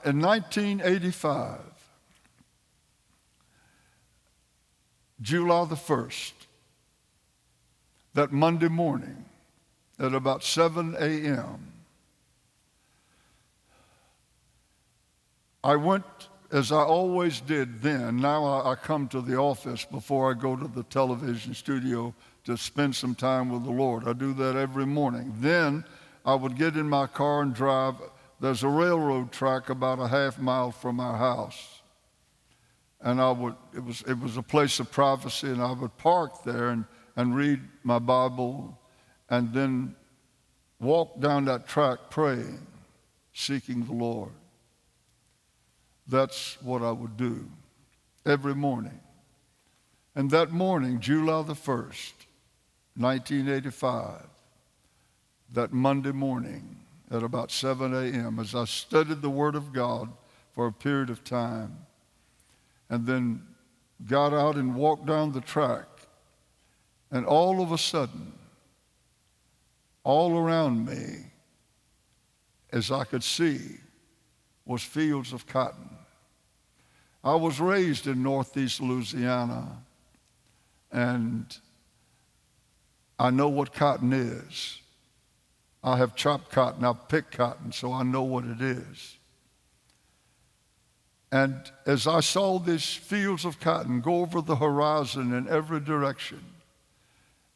in 1985, July the 1st, that Monday morning at about 7 a.m., I went, as I always did then. Now I come to the office before I go to the television studio to spend some time with the Lord. I do that every morning. Then I would get in my car and drive. There's a railroad track about a half mile from our house. And it was a place of privacy, and I would park there and read my Bible and then walk down that track praying, seeking the Lord. That's what I would do every morning. And that morning, July the 1st, 1985, that Monday morning at about 7 a.m., as I studied the Word of God for a period of time, and then got out and walked down the track, and all of a sudden, all around me, as I could see, was fields of cotton. I was raised in northeast Louisiana, and I know what cotton is. I have chopped cotton, I've picked cotton, so I know what it is. And as I saw these fields of cotton go over the horizon in every direction,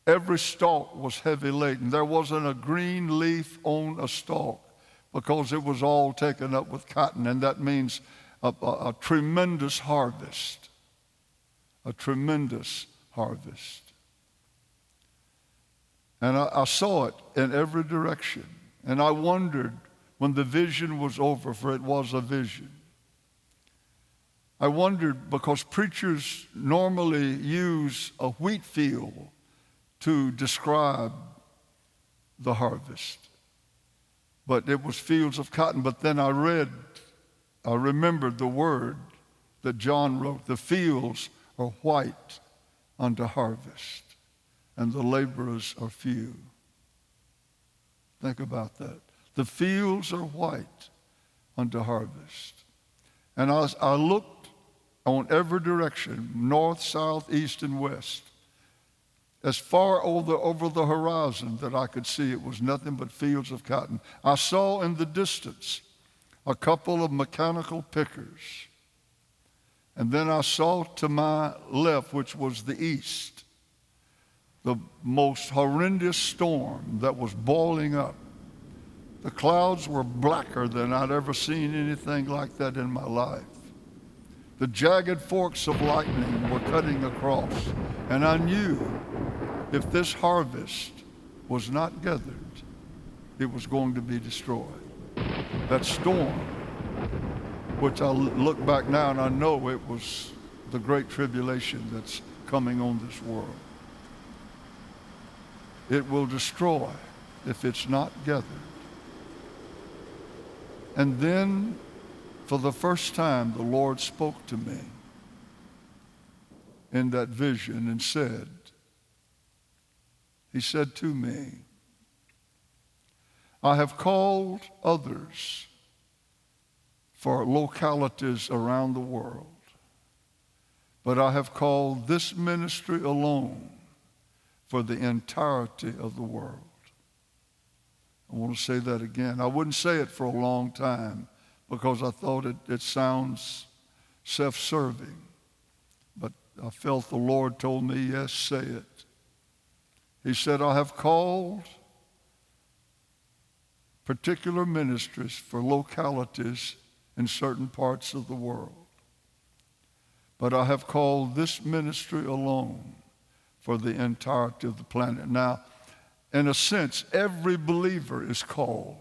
every stalk was heavy laden. There wasn't a green leaf on a stalk, because it was all taken up with cotton, and that means a tremendous harvest, a tremendous harvest. And I saw it in every direction, and I wondered when the vision was over, for it was a vision. I wondered, because preachers normally use a wheat field to describe the harvest, but it was fields of cotton. But then I remembered the word that John wrote, the fields are white unto harvest, and the laborers are few. Think about that. The fields are white unto harvest. And I looked on every direction, north, south, east, and west. As far over the horizon that I could see, it was nothing but fields of cotton. I saw in the distance a couple of mechanical pickers. And then I saw to my left, which was the east, the most horrendous storm that was boiling up. The clouds were blacker than I'd ever seen anything like that in my life. The jagged forks of lightning were cutting across, and I knew if this harvest was not gathered, it was going to be destroyed. That storm, which I look back now and I know it was the great tribulation that's coming on this world. It will destroy if it's not gathered. And then, for the first time, the Lord spoke to me in that vision and said, He said to me, I have called others for localities around the world, but I have called this ministry alone for the entirety of the world. I want to say that again. I wouldn't say it for a long time because I thought it sounds self-serving, but I felt the Lord told me, yes, say it. He said, I have called particular ministries for localities in certain parts of the world, but I have called this ministry alone for the entirety of the planet. Now, in a sense, every believer is called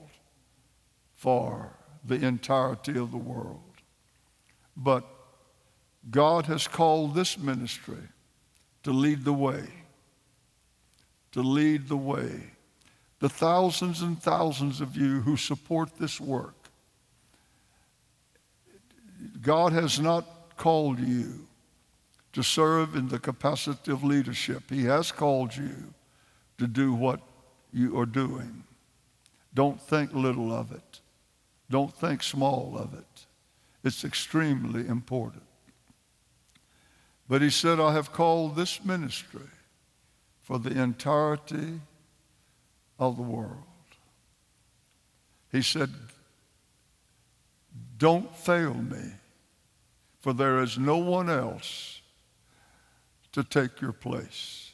for the entirety of the world. But God has called this ministry to lead the way, to lead the way. The thousands and thousands of you who support this work, God has not called you to serve in the capacity of leadership. He has called you to do what you are doing. Don't think little of it. Don't think small of it. It's extremely important. But he said, I have called this ministry for the entirety of the world. He said, don't fail me, for there is no one else to take your place.